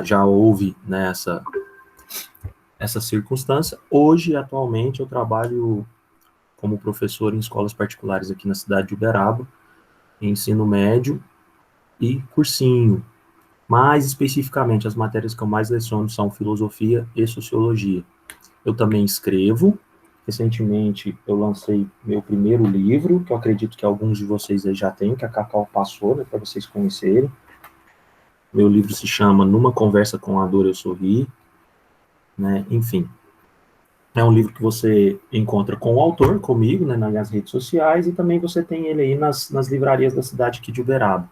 já houve, né, essa circunstância. Hoje, atualmente, eu trabalho como professor em escolas particulares aqui na cidade de Uberaba, em ensino médio e cursinho. Mais especificamente, as matérias que eu mais leciono são filosofia e sociologia. Eu também escrevo. Recentemente, eu lancei meu primeiro livro, que eu acredito que alguns de vocês aí já têm, que a Cacau passou, né, para vocês conhecerem. Meu livro se chama Numa Conversa com a Dor Eu Sorri, né, enfim. É um livro que você encontra com o autor, comigo, né, nas redes sociais, e também você tem ele aí nas livrarias da cidade aqui de Uberaba.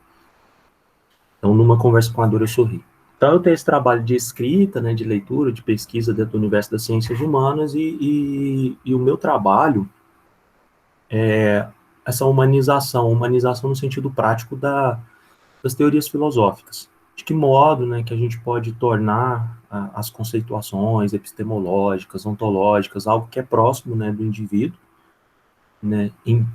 Então, Numa Conversa com a Dor Eu Sorri. Então, eu tenho esse trabalho de escrita, né, de leitura, de pesquisa dentro do universo das ciências humanas, e o meu trabalho é essa humanização no sentido prático das teorias filosóficas. De que modo, né, que a gente pode tornar as conceituações epistemológicas, ontológicas, algo que é próximo, né, do indivíduo, né,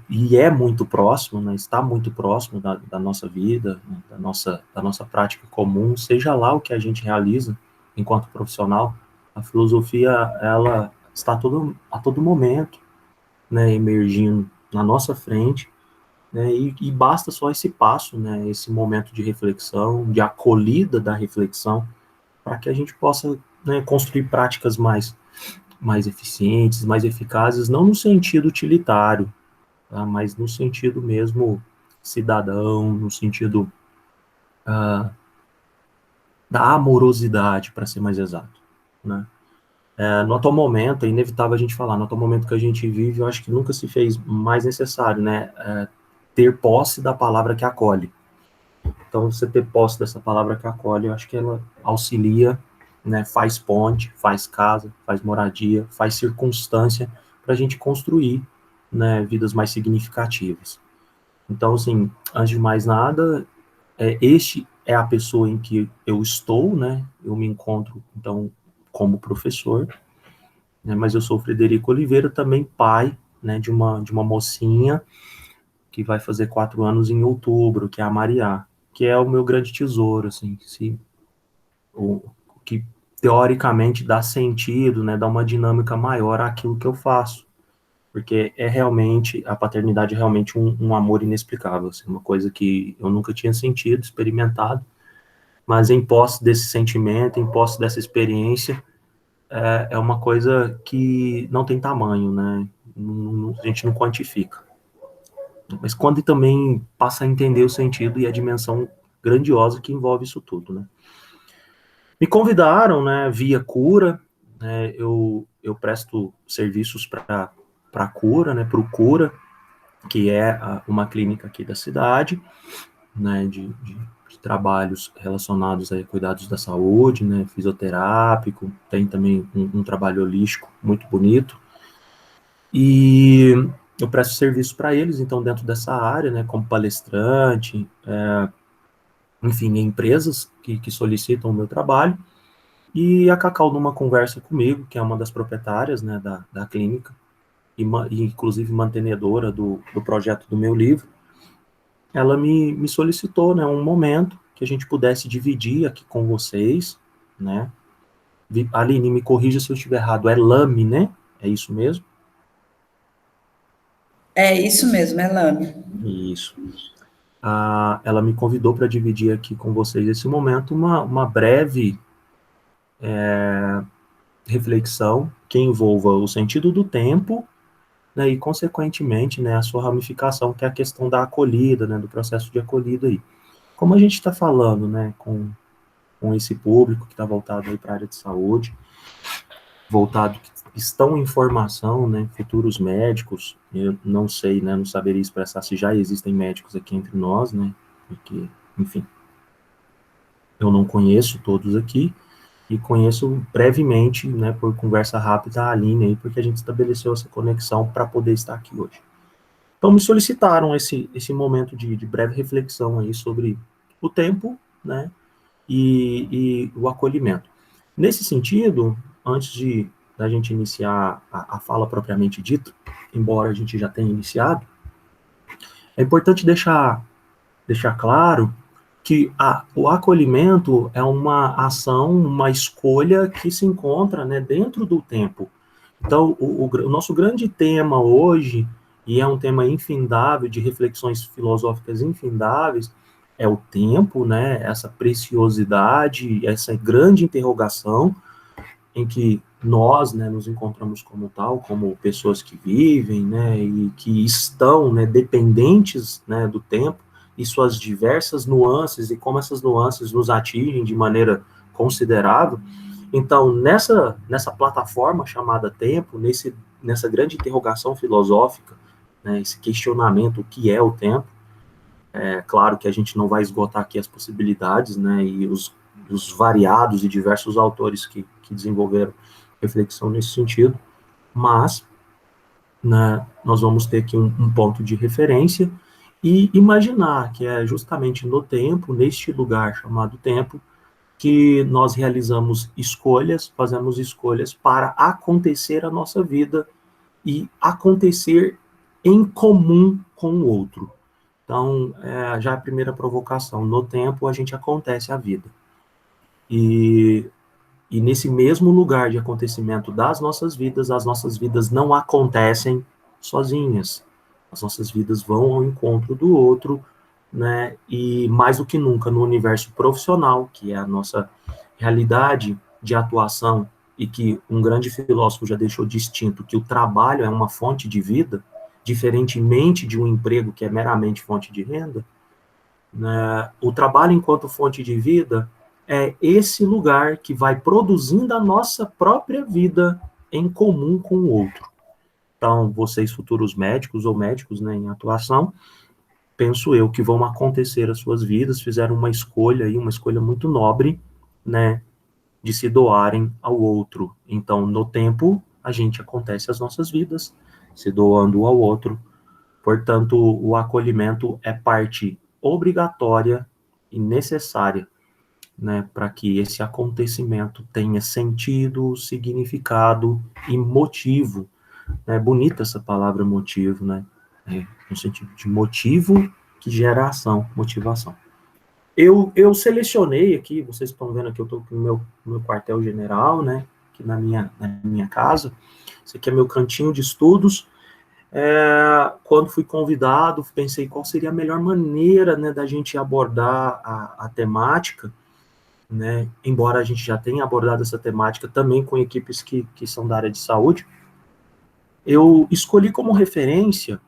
e é muito próximo, né, está muito próximo da nossa vida, né, da nossa prática comum, seja lá o que a gente realiza enquanto profissional. A filosofia, ela está a todo momento, né, emergindo na nossa frente, né, e basta só esse passo, né, esse momento de reflexão, de acolhida da reflexão, para que a gente possa, né, construir práticas mais eficientes, mais eficazes, não no sentido utilitário, tá, mas no sentido mesmo cidadão, no sentido da amorosidade, para ser mais exato, né. No atual momento, é inevitável a gente falar, no atual momento que a gente vive, eu acho que nunca se fez mais necessário, né, ter posse da palavra que acolhe. Então, você ter posse dessa palavra que acolhe, eu acho que ela auxilia, né, faz ponte, faz casa, faz moradia, faz circunstância para a gente construir, né, vidas mais significativas. Então, assim, antes de mais nada, este é a pessoa em que eu estou, né, eu me encontro, então, como professor, né, mas eu sou Frederico Oliveira, também pai, né, de uma mocinha que vai fazer 4 anos em outubro, que é a Mariá, que é o meu grande tesouro, assim, o que teoricamente dá sentido, né, dá uma dinâmica maior àquilo que eu faço, porque é realmente, a paternidade é realmente um amor inexplicável, assim, uma coisa que eu nunca tinha sentido, experimentado, mas em posse desse sentimento, em posse dessa experiência, é uma coisa que não tem tamanho, né, a gente não quantifica. Mas quando também passa a entender o sentido e a dimensão grandiosa que envolve isso tudo, né. Me convidaram, né, via cura, né, eu presto serviços para cura, né, para o Cura, que é uma clínica aqui da cidade, né, de trabalhos relacionados a cuidados da saúde, né, fisioterápico, tem também um trabalho holístico muito bonito, e eu presto serviço para eles, então, dentro dessa área, né, como palestrante, enfim, empresas que solicitam o meu trabalho, e a Cacau, numa conversa comigo, que é uma das proprietárias, né, da clínica, e inclusive mantenedora do projeto do meu livro, ela me solicitou, né, um momento que a gente pudesse dividir aqui com vocês, né. Aline, me corrija se eu estiver errado, é LAME, né? É isso mesmo? É isso mesmo, é Lame. Isso. Ela me convidou para dividir aqui com vocês esse momento, uma breve reflexão que envolva o sentido do tempo, né, e, consequentemente, né, a sua ramificação, que é a questão da acolhida, né, do processo de acolhida aí. Como a gente está falando, né, com esse público que está voltado aí para a área de saúde, voltado, que estão em formação, né, futuros médicos, eu não sei, né, não saberia expressar se já existem médicos aqui entre nós, né, porque, enfim, eu não conheço todos aqui, e conheço brevemente, né, por conversa rápida, a Aline aí, porque a gente estabeleceu essa conexão para poder estar aqui hoje. Então, me solicitaram esse momento de breve reflexão aí sobre o tempo, né, e o acolhimento. Nesse sentido, antes da gente iniciar a fala propriamente dita, embora a gente já tenha iniciado, é importante deixar claro que o acolhimento é uma ação, uma escolha que se encontra, né, dentro do tempo. Então, o nosso grande tema hoje, e é um tema infindável, de reflexões filosóficas infindáveis, é o tempo, né, essa preciosidade, essa grande interrogação em que nós, né, nos encontramos como tal, como pessoas que vivem, né, e que estão, né, dependentes, né, do tempo e suas diversas nuances e como essas nuances nos atingem de maneira considerável. Então, nessa plataforma chamada tempo, nessa grande interrogação filosófica, né, esse questionamento, o que é o tempo, é claro que a gente não vai esgotar aqui as possibilidades, né, e os variados e diversos autores que desenvolveram reflexão nesse sentido, mas, né, nós vamos ter aqui um ponto de referência e imaginar que é justamente no tempo, neste lugar chamado tempo, que nós realizamos escolhas, fazemos escolhas para acontecer a nossa vida e acontecer em comum com o outro. Então, já a primeira provocação, no tempo a gente acontece a vida. E nesse mesmo lugar de acontecimento das nossas vidas, as nossas vidas não acontecem sozinhas. As nossas vidas vão ao encontro do outro, né? E mais do que nunca no universo profissional, que é a nossa realidade de atuação e que um grande filósofo já deixou distinto que o trabalho é uma fonte de vida, diferentemente de um emprego que é meramente fonte de renda, né? O trabalho enquanto fonte de vida é esse lugar que vai produzindo a nossa própria vida em comum com o outro. Então, vocês futuros médicos ou médicos, né, em atuação, penso eu que vão acontecer as suas vidas, fizeram uma escolha aí, uma escolha muito nobre, né, de se doarem ao outro. Então, no tempo, a gente acontece as nossas vidas, se doando ao outro. Portanto, o acolhimento é parte obrigatória e necessária, né, para que esse acontecimento tenha sentido, significado e motivo. É bonita essa palavra motivo, né? No sentido de motivo que gera ação, motivação. Eu selecionei aqui, vocês estão vendo aqui, eu estou no meu quartel-general, né? Aqui na minha casa. Esse aqui é meu cantinho de estudos. Quando fui convidado, pensei qual seria a melhor maneira, né, da gente abordar a temática, né, embora a gente já tenha abordado essa temática também com equipes que são da área de saúde, eu escolhi como referência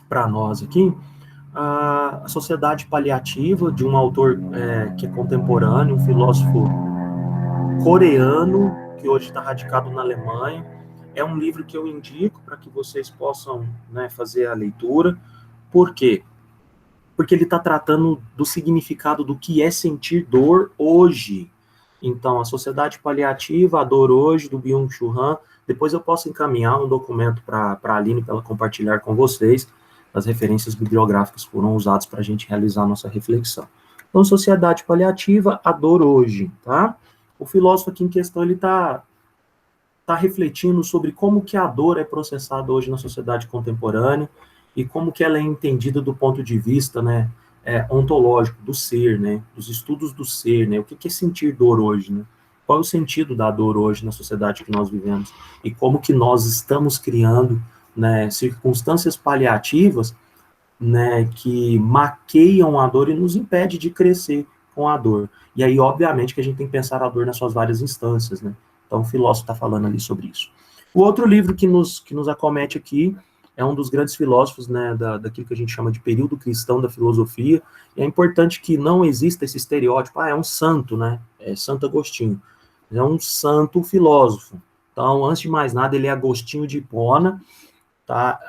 para nós aqui a Sociedade Paliativa, de um autor que é contemporâneo, um filósofo coreano, que hoje está radicado na Alemanha. É um livro que eu indico para que vocês possam, né, fazer a leitura. Por quê? Porque ele está tratando do significado do que é sentir dor hoje. Então, a Sociedade Paliativa, a Dor Hoje, do Byung-Chul Han. Depois eu posso encaminhar um documento para a Aline, para ela compartilhar com vocês. As referências bibliográficas foram usadas para a gente realizar a nossa reflexão. Então, Sociedade Paliativa, a Dor Hoje, tá? O filósofo aqui em questão, ele está refletindo sobre como que a dor é processada hoje na sociedade contemporânea e como que ela é entendida do ponto de vista, né, ontológico, do ser, né, dos estudos do ser, né, o que é sentir dor hoje, né, qual é o sentido da dor hoje na sociedade que nós vivemos e como que nós estamos criando, né, circunstâncias paliativas, né, que maqueiam a dor e nos impede de crescer com a dor. E aí, obviamente, que a gente tem que pensar a dor nas suas várias instâncias, né? Então, o filósofo está falando ali sobre isso. O outro livro que nos acomete aqui é um dos grandes filósofos, né, daquilo que a gente chama de período cristão da filosofia, e é importante que não exista esse estereótipo, é um santo, né, é Santo Agostinho, é um santo filósofo. Então, antes de mais nada, ele é Agostinho de Hipona, tá?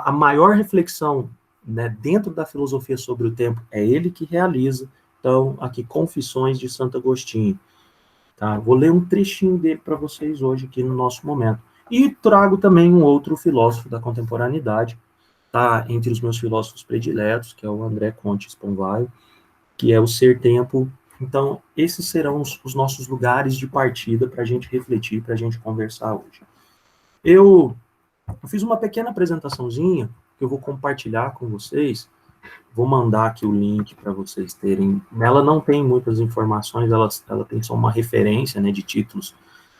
A maior reflexão, né, dentro da filosofia sobre o tempo é ele que realiza. Então, aqui, Confissões de Santo Agostinho. Tá? Vou ler um trechinho dele para vocês hoje aqui no nosso momento. E trago também um outro filósofo da contemporaneidade, tá? Entre os meus filósofos prediletos, que é o André Comte Sponville, que é o Ser Tempo. Então, esses serão os nossos lugares de partida para a gente refletir, para a gente conversar hoje. Eu fiz uma pequena apresentaçãozinha que eu vou compartilhar com vocês, Vou mandar aqui o link para vocês terem. Ela não tem muitas informações, ela tem só uma referência, né, de títulos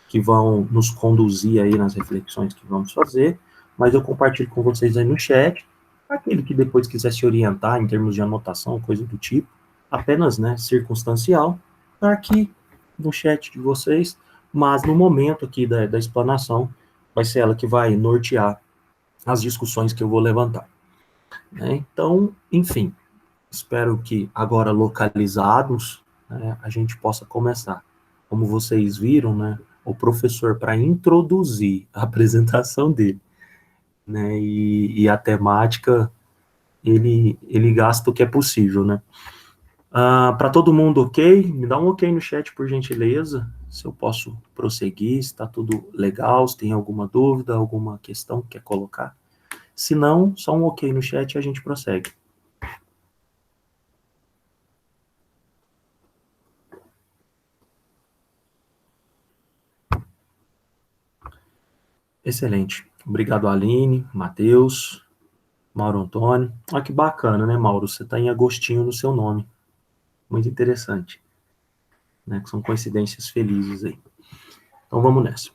que vão nos conduzir aí nas reflexões que vamos fazer, mas eu compartilho com vocês aí no chat. Aquele que depois quiser se orientar em termos de anotação, coisa do tipo, apenas, né, circunstancial, está aqui no chat de vocês, mas no momento aqui da explanação, vai ser ela que vai nortear as discussões que eu vou levantar. Né? Então, enfim, espero que agora localizados, né, a gente possa começar. Como vocês viram, né, o professor, para introduzir a apresentação dele, né, e a temática, ele gasta o que é possível, né. Para todo mundo ok? Me dá um ok no chat, por gentileza, se eu posso prosseguir, se está tudo legal, se tem alguma dúvida, alguma questão que quer colocar. Se não, só um ok no chat e a gente prossegue. Excelente. Obrigado, Aline, Matheus, Mauro Antônio. Olha que bacana, né, Mauro? Você está em Agostinho no seu nome. Muito interessante. Né? Que são coincidências felizes aí. Então vamos nessa.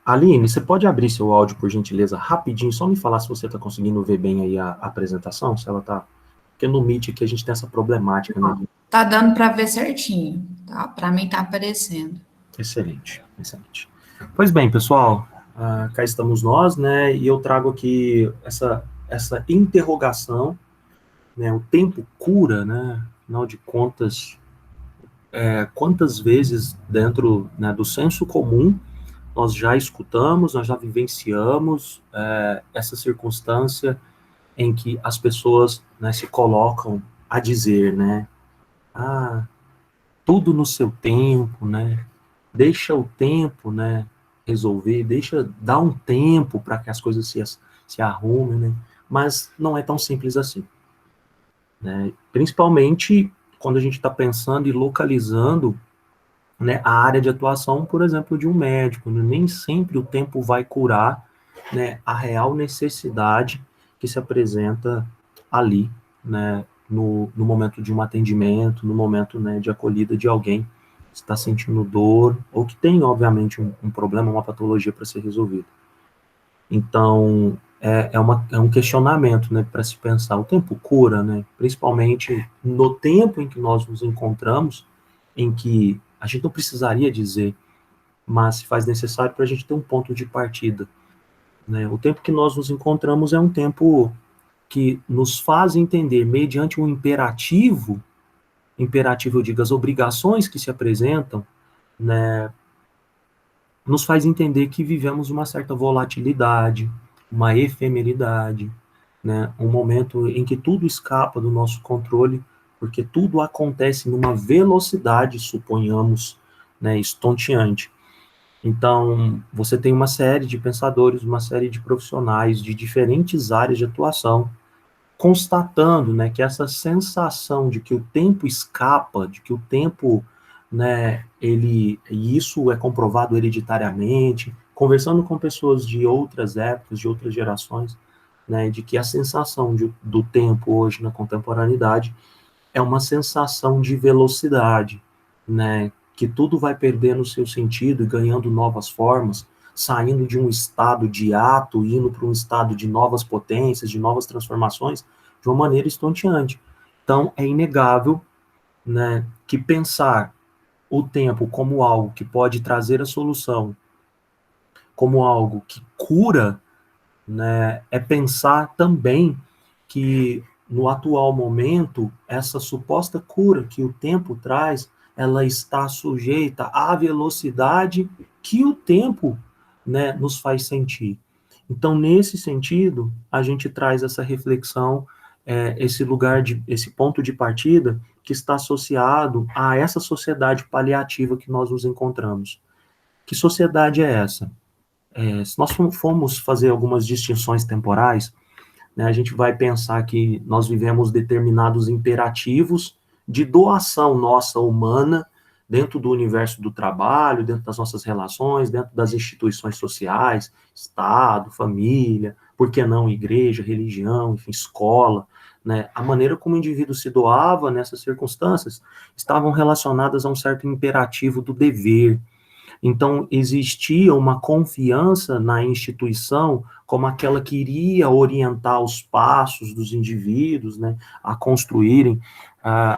Aline, você pode abrir seu áudio, por gentileza, rapidinho, só me falar se você está conseguindo ver bem aí a apresentação, se ela está... Porque no Meet aqui a gente tem essa problemática, né? Tá dando para ver certinho, tá? Para mim tá aparecendo. Excelente, excelente. Pois bem, pessoal, cá estamos nós, né? E eu trago aqui essa interrogação, né? O tempo cura, né? Afinal de contas, quantas vezes dentro, né, do senso comum nós já escutamos, nós já vivenciamos essa circunstância em que as pessoas, né, se colocam a dizer, né, tudo no seu tempo, né, deixa o tempo, né, resolver, deixa, dá um tempo para que as coisas se arrumem, né, mas não é tão simples assim, né, principalmente quando a gente está pensando e localizando, né, a área de atuação, por exemplo, de um médico, né, nem sempre o tempo vai curar, né, a real necessidade que se apresenta ali, né, no momento de um atendimento, no momento, né, de acolhida de alguém que está sentindo dor, ou que tem, obviamente, um problema, uma patologia para ser resolvida. Então, é um questionamento, né, para se pensar, o tempo cura, né, principalmente no tempo em que nós nos encontramos, em que a gente não precisaria dizer, mas se faz necessário para a gente ter um ponto de partida, né? O tempo que nós nos encontramos é um tempo que nos faz entender, mediante um imperativo, eu digo, as obrigações que se apresentam, né, nos faz entender que vivemos uma certa volatilidade, uma efemeridade, né, um momento em que tudo escapa do nosso controle, porque tudo acontece numa velocidade, suponhamos, né, estonteante. Então, você tem uma série de pensadores, uma série de profissionais de diferentes áreas de atuação, constatando, né, que essa sensação de que o tempo escapa, de que o tempo, né, e isso é comprovado hereditariamente, conversando com pessoas de outras épocas, de outras gerações, né, de que a sensação do tempo hoje na contemporaneidade é uma sensação de velocidade, né, que tudo vai perdendo o seu sentido e ganhando novas formas, saindo de um estado de ato, indo para um estado de novas potências, de novas transformações, de uma maneira estonteante. Então, é inegável, né, que pensar o tempo como algo que pode trazer a solução, como algo que cura, né, é pensar também que no atual momento, essa suposta cura que o tempo traz, ela está sujeita à velocidade que o tempo, né, nos faz sentir. Então, nesse sentido, a gente traz essa reflexão, esse ponto de partida que está associado a essa sociedade paliativa que nós nos encontramos. Que sociedade é essa? Se nós formos fazer algumas distinções temporais, né, a gente vai pensar que nós vivemos determinados imperativos de doação nossa humana dentro do universo do trabalho, dentro das nossas relações, dentro das instituições sociais, Estado, família, por que não igreja, religião, enfim, escola, né? A maneira como o indivíduo se doava nessas circunstâncias estavam relacionadas a um certo imperativo do dever. Então, existia uma confiança na instituição como aquela que iria orientar os passos dos indivíduos, né, a construírem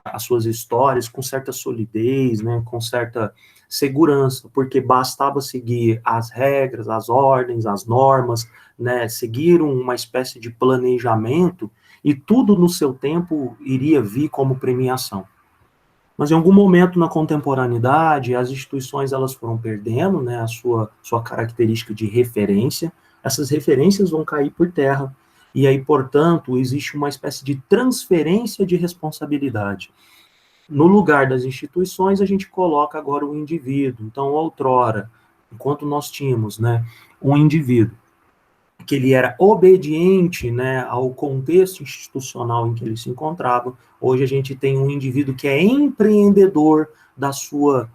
as suas histórias com certa solidez, né, com certa segurança, porque bastava seguir as regras, as ordens, as normas, né, seguir uma espécie de planejamento e tudo no seu tempo iria vir como premiação. Mas em algum momento na contemporaneidade, as instituições elas foram perdendo, né, a sua característica de referência, essas referências vão cair por terra, e aí, portanto, existe uma espécie de transferência de responsabilidade. No lugar das instituições, a gente coloca agora o indivíduo. Então, outrora, enquanto nós tínhamos, né, um indivíduo que ele era obediente, né, ao contexto institucional em que ele se encontrava. Hoje a gente tem um indivíduo que é empreendedor da sua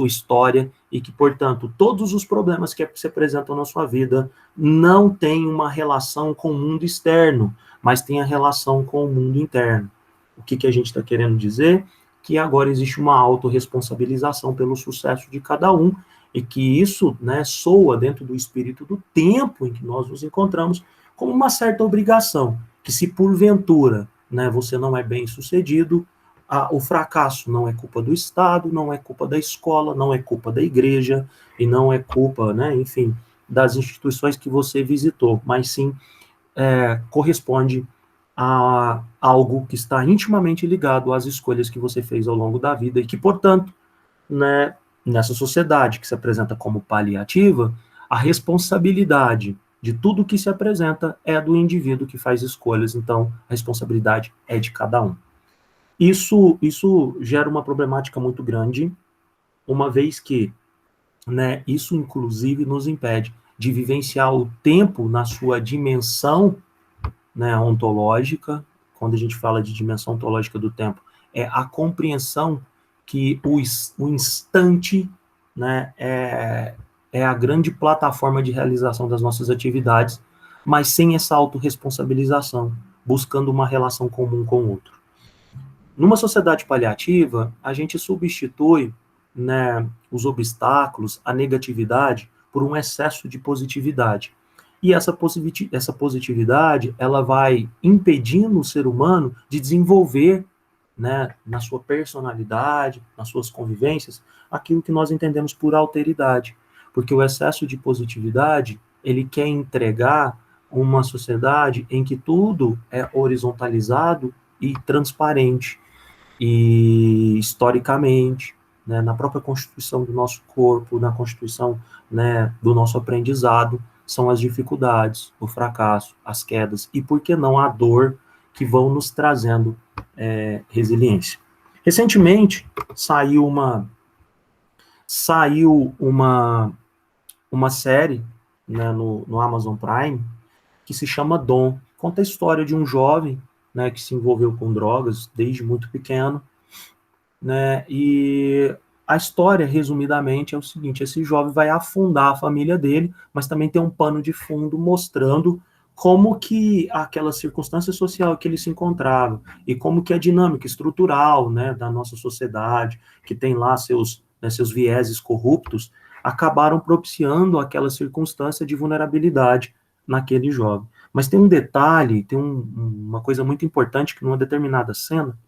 história e que, portanto, todos os problemas que se apresentam na sua vida não têm uma relação com o mundo externo, mas tem a relação com o mundo interno. O que a gente está querendo dizer? Que agora existe uma autorresponsabilização pelo sucesso de cada um, e que isso, né, soa dentro do espírito do tempo em que nós nos encontramos como uma certa obrigação, que se porventura, né, você não é bem sucedido, o fracasso não é culpa do Estado, não é culpa da escola, não é culpa da igreja, e não é culpa, né, enfim, das instituições que você visitou, mas sim corresponde a algo que está intimamente ligado às escolhas que você fez ao longo da vida e que, portanto, né, nessa sociedade que se apresenta como paliativa, a responsabilidade de tudo que se apresenta é do indivíduo que faz escolhas, então a responsabilidade é de cada um. Isso gera uma problemática muito grande, uma vez que, né, isso inclusive nos impede de vivenciar o tempo na sua dimensão, né, ontológica. Quando a gente fala de dimensão ontológica do tempo, é a compreensão que o instante, né, é a grande plataforma de realização das nossas atividades, mas sem essa autorresponsabilização, buscando uma relação comum com o outro. Numa sociedade paliativa, a gente substitui, né, os obstáculos, a negatividade, por um excesso de positividade. E essa positividade, ela vai impedindo o ser humano de desenvolver, né, na sua personalidade, nas suas convivências, aquilo que nós entendemos por alteridade. Porque o excesso de positividade, ele quer entregar uma sociedade em que tudo é horizontalizado e transparente. E historicamente, né, na própria constituição do nosso corpo, na constituição, né, do nosso aprendizado, são as dificuldades, o fracasso, as quedas e, por que não, a dor que vão nos trazendo resiliência. Recentemente saiu uma série, né, no Amazon Prime que se chama Dom. Conta a história de um jovem, né, que se envolveu com drogas desde muito pequeno, né, e a história, resumidamente, é o seguinte: esse jovem vai afundar a família dele, mas também tem um pano de fundo mostrando como que aquela circunstância social que ele se encontrava e como que a dinâmica estrutural, né, da nossa sociedade, que tem lá seus vieses corruptos, acabaram propiciando aquela circunstância de vulnerabilidade naquele jovem. Mas tem um detalhe, tem uma coisa muito importante, que numa determinada cena,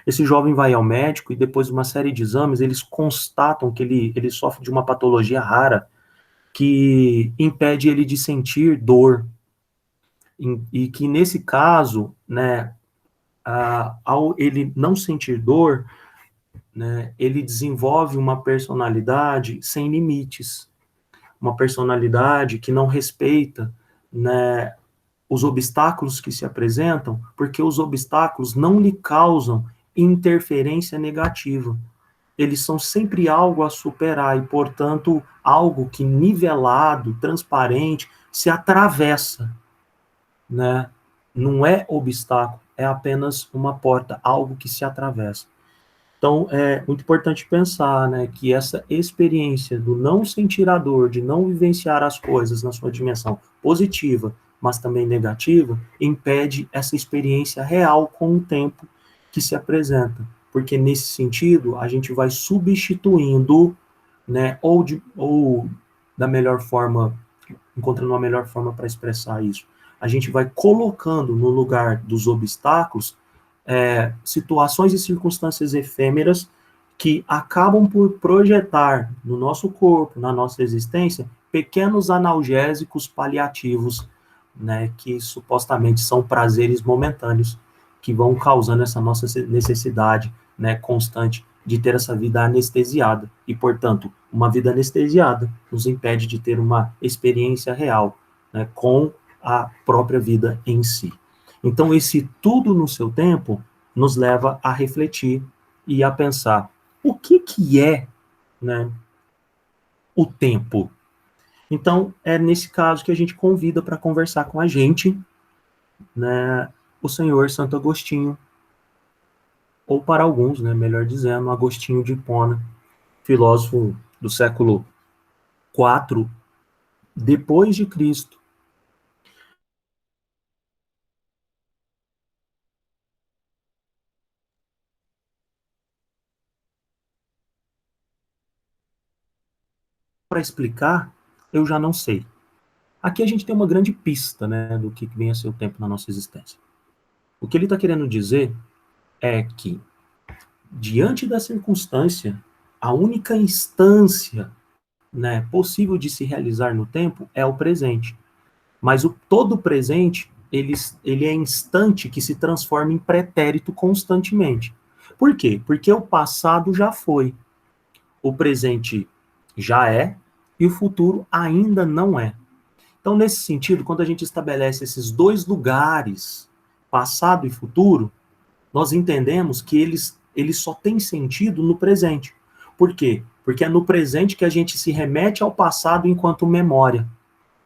esse jovem vai ao médico e depois de uma série de exames, eles constatam que ele sofre de uma patologia rara que impede ele de sentir dor. E que nesse caso, né, ao ele não sentir dor, né, ele desenvolve uma personalidade sem limites, uma personalidade que não respeita, né, os obstáculos que se apresentam, porque os obstáculos não lhe causam interferência negativa. Eles são sempre algo a superar e, portanto, algo que nivelado, transparente, se atravessa, né? não é obstáculo, é apenas uma porta, algo que se atravessa. Então, é muito importante pensar, né, que essa experiência do não sentir a dor, de não vivenciar as coisas na sua dimensão positiva, mas também negativa, impede essa experiência real com o tempo que se apresenta. Porque, nesse sentido, a gente vai substituindo, né, ou da melhor forma, encontrando uma melhor forma para expressar isso, a gente vai colocando no lugar dos obstáculos situações e circunstâncias efêmeras que acabam por projetar no nosso corpo, na nossa existência, pequenos analgésicos paliativos, né, que supostamente são prazeres momentâneos, que vão causando essa nossa necessidade, né, constante de ter essa vida anestesiada. E, portanto, uma vida anestesiada nos impede de ter uma experiência real, né, com a própria vida em si. Então, esse tudo no seu tempo nos leva a refletir e a pensar o que é, né, o tempo. Então, é nesse caso que a gente convida para conversar com a gente, né, o senhor Santo Agostinho, ou para alguns, né, melhor dizendo, Agostinho de Hipona, filósofo do século IV depois de Cristo, para explicar, eu já não sei. Aqui a gente tem uma grande pista, né, do que vem a ser o tempo na nossa existência. O que ele está querendo dizer é que, diante da circunstância, a única instância, né, possível de se realizar no tempo é o presente. Mas todo presente, ele é instante que se transforma em pretérito constantemente. Por quê? Porque o passado já foi, o presente já é e o futuro ainda não é. Então, nesse sentido, quando a gente estabelece esses dois lugares, passado e futuro, nós entendemos que eles só têm sentido no presente. Por quê? Porque é no presente que a gente se remete ao passado enquanto memória.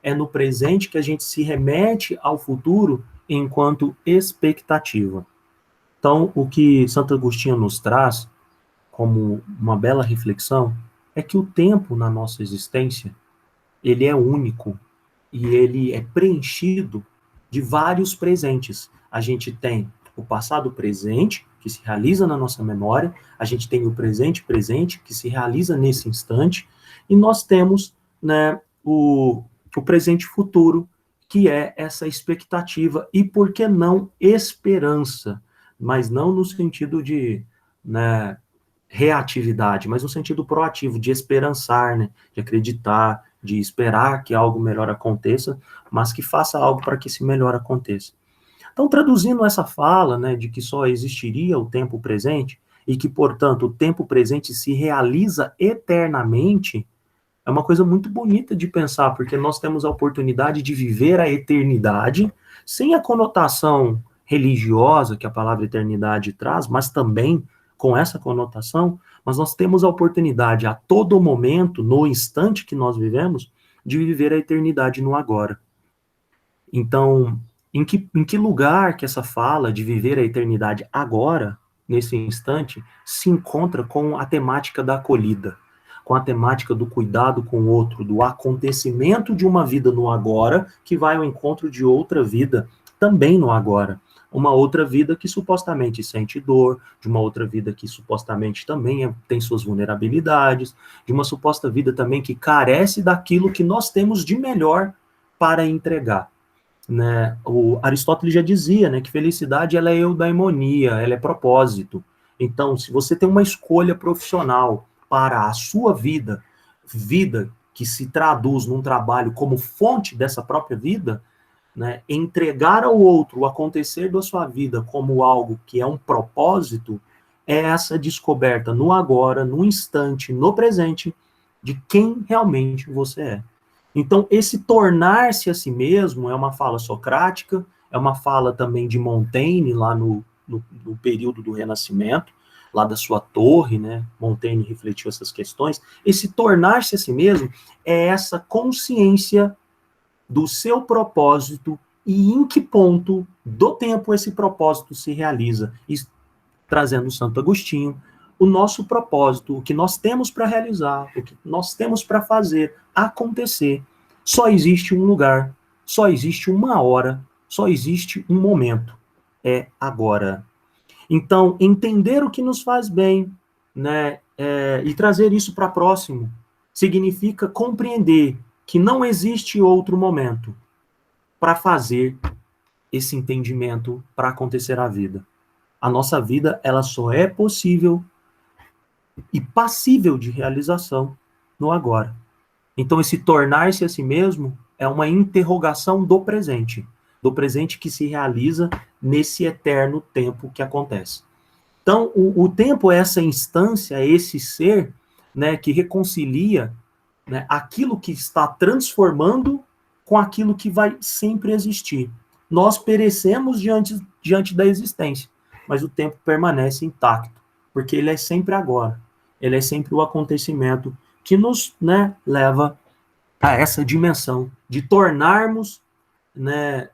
É no presente que a gente se remete ao futuro enquanto expectativa. Então, o que Santo Agostinho nos traz como uma bela reflexão é que o tempo na nossa existência, ele é único e ele é preenchido de vários presentes. A gente tem o passado presente, que se realiza na nossa memória, a gente tem o presente presente, que se realiza nesse instante, e nós temos, né, o presente futuro, que é essa expectativa e, por que não, esperança, mas não no sentido de, né, reatividade, mas no sentido proativo, de esperançar, né, de acreditar, de esperar que algo melhor aconteça, mas que faça algo para que esse melhor aconteça. Então, traduzindo essa fala, né, de que só existiria o tempo presente e que, portanto, o tempo presente se realiza eternamente, é uma coisa muito bonita de pensar, porque nós temos a oportunidade de viver a eternidade sem a conotação religiosa que a palavra eternidade traz, mas também com essa conotação, mas nós temos a oportunidade a todo momento, no instante que nós vivemos, de viver a eternidade no agora. Então, em que lugar que essa fala de viver a eternidade agora, nesse instante, se encontra com a temática da acolhida, com a temática do cuidado com o outro, do acontecimento de uma vida no agora, que vai ao encontro de outra vida também no agora. Uma outra vida que supostamente sente dor, de uma outra vida que supostamente também tem suas vulnerabilidades, de uma suposta vida também que carece daquilo que nós temos de melhor para entregar. Né? O Aristóteles já dizia, né, que felicidade ela é eudaimonia, ela é propósito. Então, se você tem uma escolha profissional para a sua vida, vida que se traduz num trabalho como fonte dessa própria vida, né, entregar ao outro o acontecer da sua vida como algo que é um propósito, é essa descoberta no agora, no instante, no presente, de quem realmente você é. Então, esse tornar-se a si mesmo é uma fala socrática, é uma fala também de Montaigne, lá no período do Renascimento, lá da sua torre, né? Montaigne refletiu essas questões. Esse tornar-se a si mesmo é essa consciência do seu propósito e em que ponto do tempo esse propósito se realiza. E, trazendo Santo Agostinho, o nosso propósito, o que nós temos para realizar, o que nós temos para fazer acontecer, só existe um lugar, só existe uma hora, só existe um momento. É agora. Então, entender o que nos faz bem, né, e trazer isso para próximo, significa compreender que não existe outro momento para fazer esse entendimento para acontecer a vida. A nossa vida, ela só é possível e passível de realização no agora. Então, esse tornar-se a si mesmo é uma interrogação do presente que se realiza nesse eterno tempo que acontece. Então, o tempo é essa instância, é esse ser, né, que reconcilia, né, aquilo que está transformando com aquilo que vai sempre existir. Nós perecemos diante da existência, mas o tempo permanece intacto, porque ele é sempre agora. Ele é sempre o acontecimento que nos, né, leva a essa dimensão de tornarmos, né,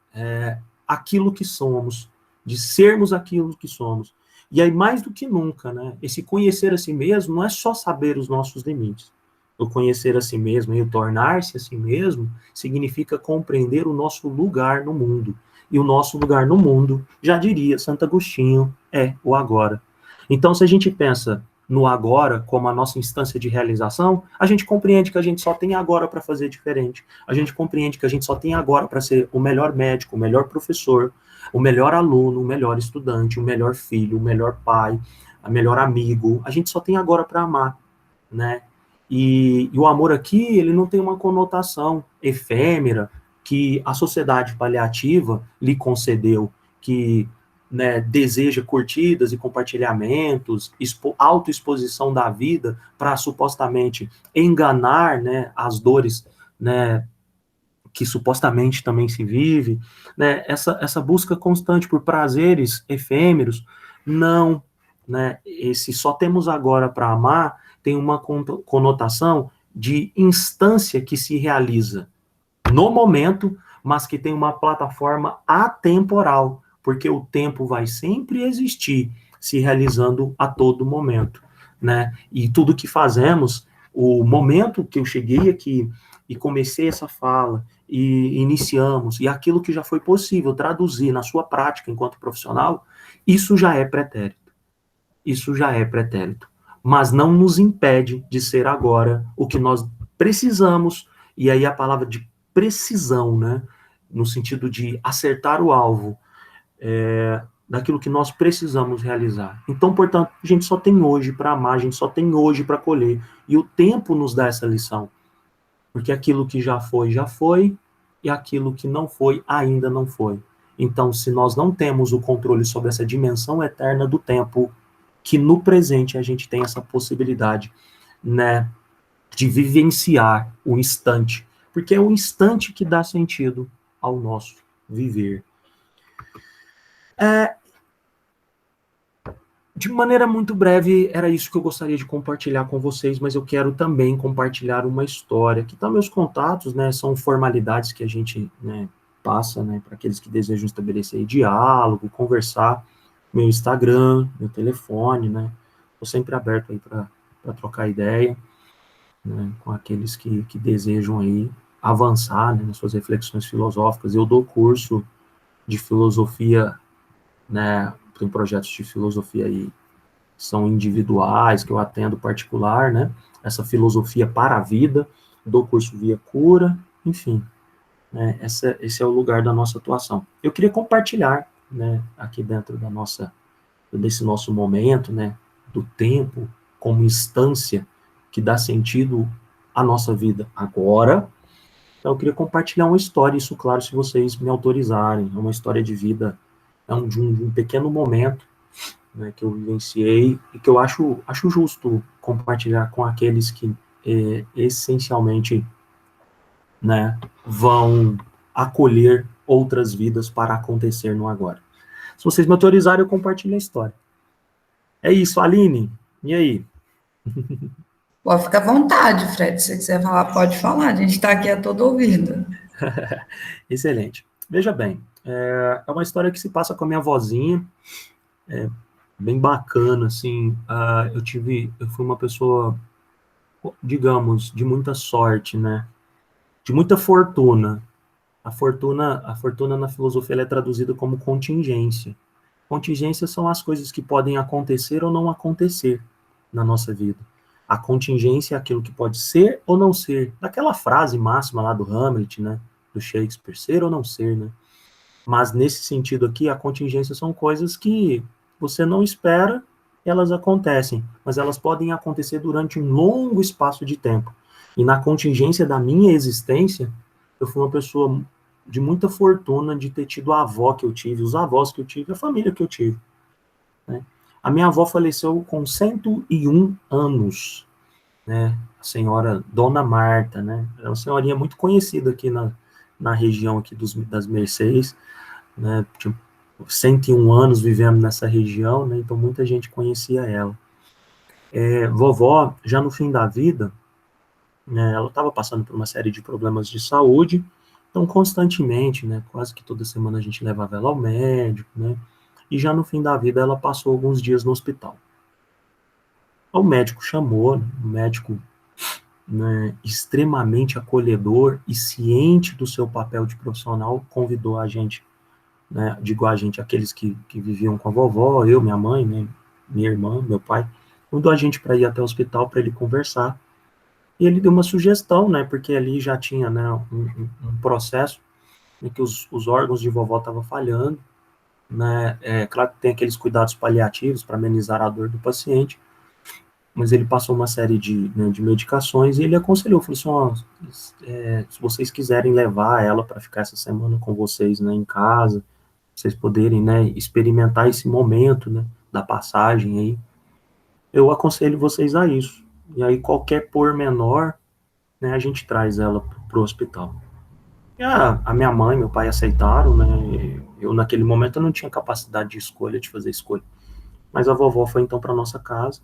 aquilo que somos, de sermos aquilo que somos. E aí, mais do que nunca, né, esse conhecer a si mesmo não é só saber os nossos limites. O conhecer a si mesmo e o tornar-se a si mesmo significa compreender o nosso lugar no mundo. E o nosso lugar no mundo, já diria Santo Agostinho, é o agora. Então, se a gente pensa no agora como a nossa instância de realização, a gente compreende que a gente só tem agora para fazer diferente. A gente compreende que a gente só tem agora para ser o melhor médico, o melhor professor, o melhor aluno, o melhor estudante, o melhor filho, o melhor pai, o melhor amigo. A gente só tem agora para amar, né? E o amor aqui, ele não tem uma conotação efêmera que a sociedade paliativa lhe concedeu, que, né, deseja curtidas e compartilhamentos, autoexposição da vida para supostamente enganar, né, as dores, né, que supostamente também se vive, né, essa busca constante por prazeres efêmeros, não, né, esse só temos agora para amar tem uma conotação de instância que se realiza no momento, mas que tem uma plataforma atemporal, porque o tempo vai sempre existir, se realizando a todo momento, né? E tudo que fazemos, o momento que eu cheguei aqui e comecei essa fala e iniciamos, e aquilo que já foi possível traduzir na sua prática enquanto profissional, isso já é pretérito. Isso já é pretérito. Mas não nos impede de ser agora o que nós precisamos, e aí a palavra de precisão, né, no sentido de acertar o alvo, daquilo que nós precisamos realizar. Então, portanto, a gente só tem hoje para amar, a gente só tem hoje para colher, e o tempo nos dá essa lição, porque aquilo que já foi, e aquilo que não foi, ainda não foi. Então, se nós não temos o controle sobre essa dimensão eterna do tempo, que no presente a gente tem essa possibilidade, né, de vivenciar o instante, porque é o instante que dá sentido ao nosso viver. De maneira muito breve, era isso que eu gostaria de compartilhar com vocês, mas eu quero também compartilhar uma história. Aqui estão meus contatos, né, são formalidades que a gente, né, passa, né, para aqueles que desejam estabelecer diálogo, conversar, meu Instagram, meu telefone, né, estou sempre aberto aí para trocar ideia, né, com aqueles que desejam aí avançar, né, nas suas reflexões filosóficas. Eu dou curso de filosofia, né, tem projetos de filosofia aí, são individuais, que eu atendo particular, né, essa filosofia para a vida, dou curso via cura, enfim, né, esse é o lugar da nossa atuação. Eu queria compartilhar, né, aqui dentro desse nosso momento, né, do tempo, como instância que dá sentido à nossa vida agora. Então, eu queria compartilhar uma história, isso, claro, se vocês me autorizarem, é uma história de vida, de um pequeno momento, né, que eu vivenciei e que eu acho justo compartilhar com aqueles que essencialmente, né, vão acolher outras vidas para acontecer no agora. Se vocês me autorizarem, eu compartilho a história. É isso, Aline, e aí? Pode ficar à vontade, Fred. Se você quiser falar, pode falar. A gente está aqui a todo ouvido. Excelente. Veja bem, é uma história que se passa com a minha avózinha, bem bacana, assim. Eu fui uma pessoa, digamos, de muita sorte, né? De muita fortuna. A fortuna na filosofia ela é traduzida como contingência. Contingências são as coisas que podem acontecer ou não acontecer na nossa vida. A contingência é aquilo que pode ser ou não ser. Daquela frase máxima lá do Hamlet, né? Do Shakespeare, ser ou não ser, né? Mas nesse sentido aqui, a contingência são coisas que você não espera, elas acontecem, mas elas podem acontecer durante um longo espaço de tempo. E na contingência da minha existência, eu fui uma pessoa de muita fortuna de ter tido a avó que eu tive, os avós que eu tive, a família que eu tive. Né? A minha avó faleceu com 101 anos, né? A senhora Dona Marta, né? É uma senhorinha muito conhecida aqui na região aqui das Mercês, né? Tipo, 101 anos vivendo nessa região, né? Então muita gente conhecia ela. Vovó, já no fim da vida, né, ela estava passando por uma série de problemas de saúde, então constantemente, né, quase que toda semana a gente levava ela ao médico, né? E já no fim da vida ela passou alguns dias no hospital. O médico chamou, o médico, né, extremamente acolhedor e ciente do seu papel de profissional, convidou a gente, né, digo a gente, aqueles que viviam com a vovó, eu, minha mãe, né, minha irmã, meu pai, convidou a gente para ir até o hospital para ele conversar. E ele deu uma sugestão, né, porque ali já tinha, né, um processo em que os órgãos de vovó estavam falhando, né, claro que tem aqueles cuidados paliativos para amenizar a dor do paciente, mas ele passou uma série né, de medicações e ele aconselhou, falou assim, se vocês quiserem levar ela para ficar essa semana com vocês, né, em casa, vocês poderem, né, experimentar esse momento, né, da passagem aí, eu aconselho vocês a isso. E aí qualquer pormenor, né, a gente traz ela pro hospital. E a minha mãe, meu pai aceitaram, né, eu naquele momento eu não tinha capacidade de escolha, de fazer escolha. Mas a vovó foi então para nossa casa,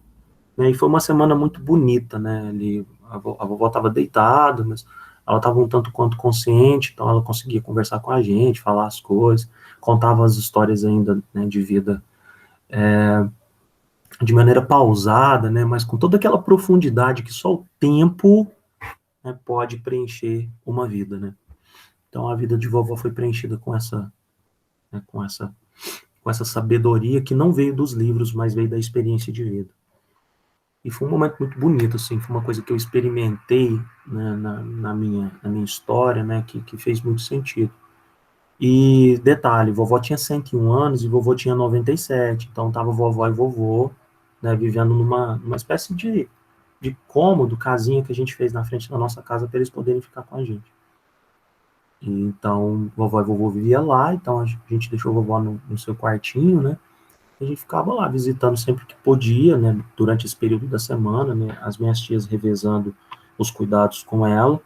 né, e foi uma semana muito bonita, né, ali, a vovó estava deitada, mas ela estava um tanto quanto consciente, então ela conseguia conversar com a gente, falar as coisas, contava as histórias ainda, né, de vida de maneira pausada, né, mas com toda aquela profundidade que só o tempo, né, pode preencher uma vida, né. Então a vida de vovó foi preenchida né, com essa sabedoria que não veio dos livros, mas veio da experiência de vida. E foi um momento muito bonito, assim, foi uma coisa que eu experimentei, né, na minha história, né, que fez muito sentido. E detalhe, vovó tinha 101 anos e vovô tinha 97, então tava vovó e vovô, né, vivendo numa espécie de cômodo, casinha que a gente fez na frente da nossa casa para eles poderem ficar com a gente. E, então, vovó e vovô vivia lá, então a gente deixou vovó no seu quartinho, né, a gente ficava lá visitando sempre que podia, né, durante esse período da semana, né, as minhas tias revezando os cuidados com ela,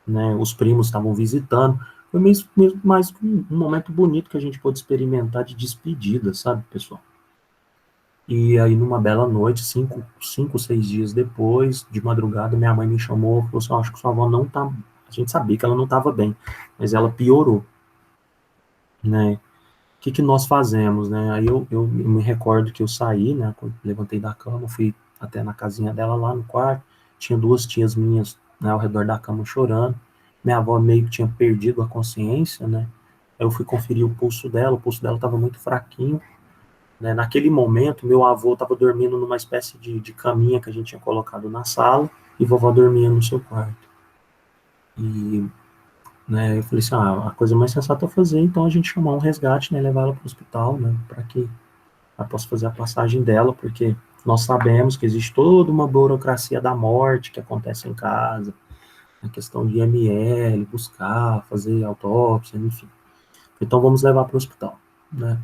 né, os primos estavam visitando, foi mesmo mais um momento bonito que a gente pôde experimentar de despedida, sabe, pessoal? E aí, numa bela noite, 6 dias depois, de madrugada, minha mãe me chamou e falou assim, acho que sua avó não tá, a gente sabia que ela não estava bem, mas ela piorou, né, que nós fazemos, né? Aí eu me recordo que eu saí, né? Levantei da cama, fui até na casinha dela lá no quarto. Tinha duas tias minhas, né, ao redor da cama chorando. Minha avó meio que tinha perdido a consciência, né? Eu fui conferir o pulso dela estava muito fraquinho. Né? Naquele momento, meu avô estava dormindo numa espécie de caminha que a gente tinha colocado na sala e vovó dormia no seu quarto. E né, eu falei assim, a coisa mais sensata a fazer, então a gente chamar um resgate, né, levar ela para o hospital, né, para que ela possa fazer a passagem dela, porque nós sabemos que existe toda uma burocracia da morte que acontece em casa, a questão de IML, buscar, fazer autópsia, enfim. Então vamos levar para o hospital, né.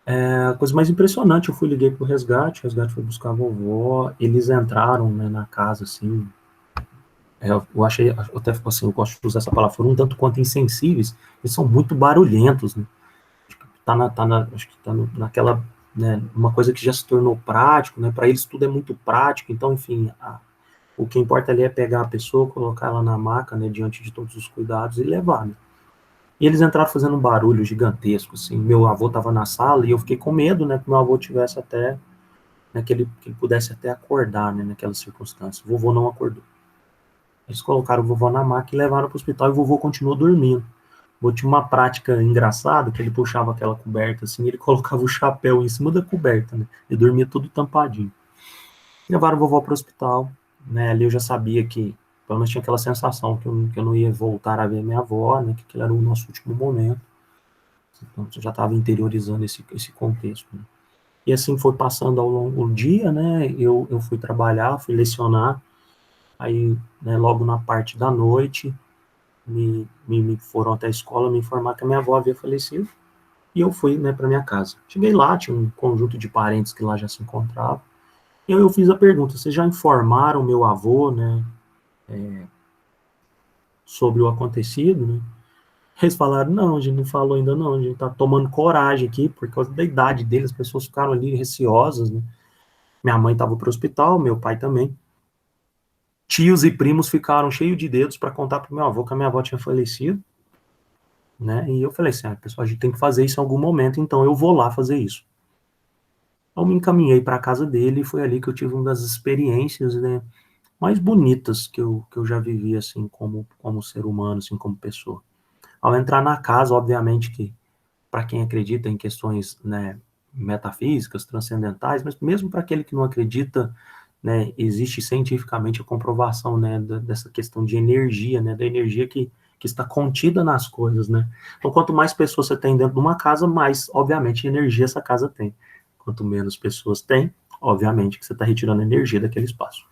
A coisa mais impressionante, eu liguei para o resgate foi buscar a vovó, eles entraram, né, na casa, assim, eu achei, até assim, eu gosto de usar essa palavra, foram um tanto quanto insensíveis, eles são muito barulhentos, né? Acho que naquela, né, uma coisa que já se tornou prático, né? Para eles tudo é muito prático, então, enfim, o que importa ali é pegar a pessoa, colocar ela na maca, né, diante de todos os cuidados e levar, né? E eles entraram fazendo um barulho gigantesco, assim. Meu avô estava na sala e eu fiquei com medo, né, que meu avô tivesse até, né, que ele pudesse até acordar, né, naquela circunstância. O vovô não acordou. Eles colocaram o vovô na maca e levaram para o hospital e o vovô continuou dormindo. O vovô tinha uma prática engraçada, que ele puxava aquela coberta assim, e ele colocava o chapéu em cima da coberta, né, e dormia tudo tampadinho. Levaram o vovô para o hospital, né, ali eu já sabia que, pelo menos tinha aquela sensação que eu não ia voltar a ver minha avó, né, que aquele era o nosso último momento. Então, eu já estava interiorizando esse contexto. Né. E assim foi passando ao longo do dia, né, eu fui trabalhar, fui lecionar, aí, né, logo na parte da noite, me foram até a escola me informar que a minha avó havia falecido, e eu fui, né, para minha casa. Cheguei lá, tinha um conjunto de parentes que lá já se encontravam, e eu fiz a pergunta, vocês já informaram meu avô, né, sobre o acontecido, né? Eles falaram, não, a gente não falou ainda não, a gente tá tomando coragem aqui, por causa da idade deles, as pessoas ficaram ali receosas, né? Minha mãe estava pro hospital, meu pai também. Tios e primos ficaram cheios de dedos para contar pro meu avô que a minha avó tinha falecido, né? E eu falei assim, pessoal, a gente tem que fazer isso em algum momento, então eu vou lá fazer isso. Eu me encaminhei para a casa dele e foi ali que eu tive uma das experiências, né, mais bonitas que eu já vivi, assim, como ser humano, assim, como pessoa. Ao entrar na casa, obviamente que, para quem acredita em questões, né, metafísicas, transcendentais, mas mesmo para aquele que não acredita, né, existe cientificamente a comprovação, né, dessa questão de energia, né, da energia que está contida nas coisas, né. Então, quanto mais pessoas você tem dentro de uma casa, mais, obviamente, energia essa casa tem. Quanto menos pessoas tem, obviamente que você está retirando energia daquele espaço.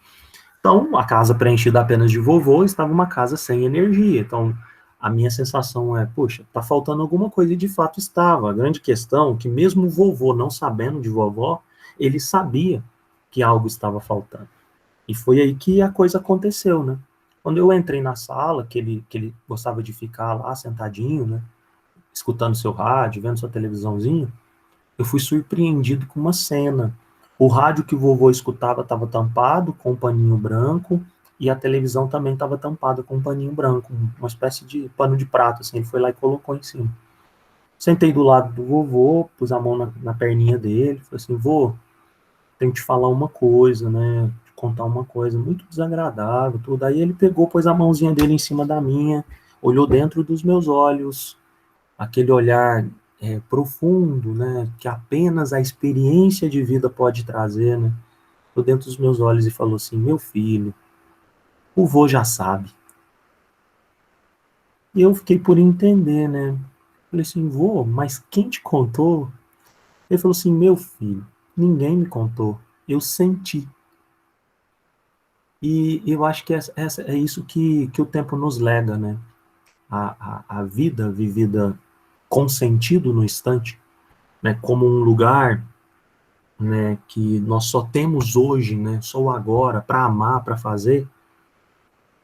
Então, a casa preenchida apenas de vovô estava uma casa sem energia. Então, a minha sensação é, poxa, tá faltando alguma coisa e de fato estava. A grande questão é que mesmo o vovô não sabendo de vovó, ele sabia que algo estava faltando. E foi aí que a coisa aconteceu, né? Quando eu entrei na sala, que ele gostava de ficar lá sentadinho, né, escutando seu rádio, vendo sua televisãozinha, eu fui surpreendido com uma cena. O rádio que o vovô escutava estava tampado com um paninho branco e a televisão também estava tampada com um paninho branco, uma espécie de pano de prato, assim, ele foi lá e colocou em cima. Sentei do lado do vovô, pus a mão na perninha dele, falei assim, vô, tenho que te falar uma coisa, né, te contar uma coisa muito desagradável, tudo. Aí ele pegou, pôs a mãozinha dele em cima da minha, olhou dentro dos meus olhos, aquele olhar profundo, né, que apenas a experiência de vida pode trazer, né, por dentro dos meus olhos e falou assim, meu filho, o vô já sabe. E eu fiquei por entender, né, falei assim, vô, mas quem te contou? Ele falou assim, meu filho, ninguém me contou, eu senti. E eu acho que é isso que o tempo nos lega, né, a vida vivida com sentido no instante, né, como um lugar, né, que nós só temos hoje, né, só o agora, para amar, para fazer,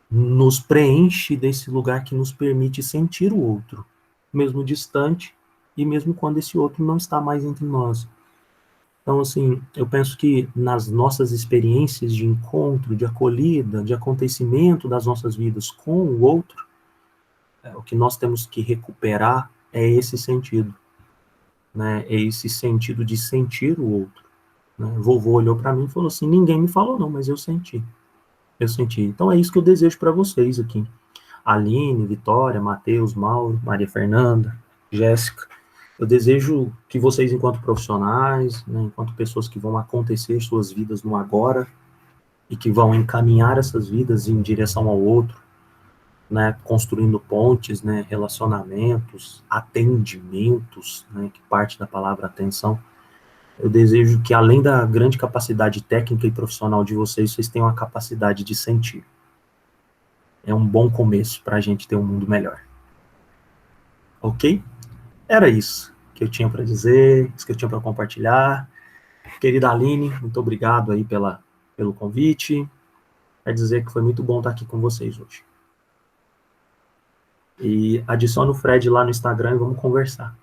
nos preenche desse lugar que nos permite sentir o outro, mesmo distante e mesmo quando esse outro não está mais entre nós. Então, assim, eu penso que nas nossas experiências de encontro, de acolhida, de acontecimento das nossas vidas com o outro, o que nós temos que recuperar é esse sentido, né, é esse sentido de sentir o outro. Né? O vovô olhou para mim e falou assim, ninguém me falou não, mas eu senti. Eu senti. Então é isso que eu desejo para vocês aqui. Aline, Vitória, Matheus, Mauro, Maria Fernanda, Jéssica. Eu desejo que vocês, enquanto profissionais, né, enquanto pessoas que vão acontecer suas vidas no agora e que vão encaminhar essas vidas em direção ao outro, né, construindo pontes, né, relacionamentos, atendimentos, né, que parte da palavra atenção, eu desejo que, além da grande capacidade técnica e profissional de vocês, vocês tenham a capacidade de sentir. É um bom começo para a gente ter um mundo melhor. Ok? Era isso que eu tinha para dizer, isso que eu tinha para compartilhar. Querida Aline, muito obrigado aí pelo convite. Quer dizer que foi muito bom estar aqui com vocês hoje. E adicione o Fred lá no Instagram e vamos conversar.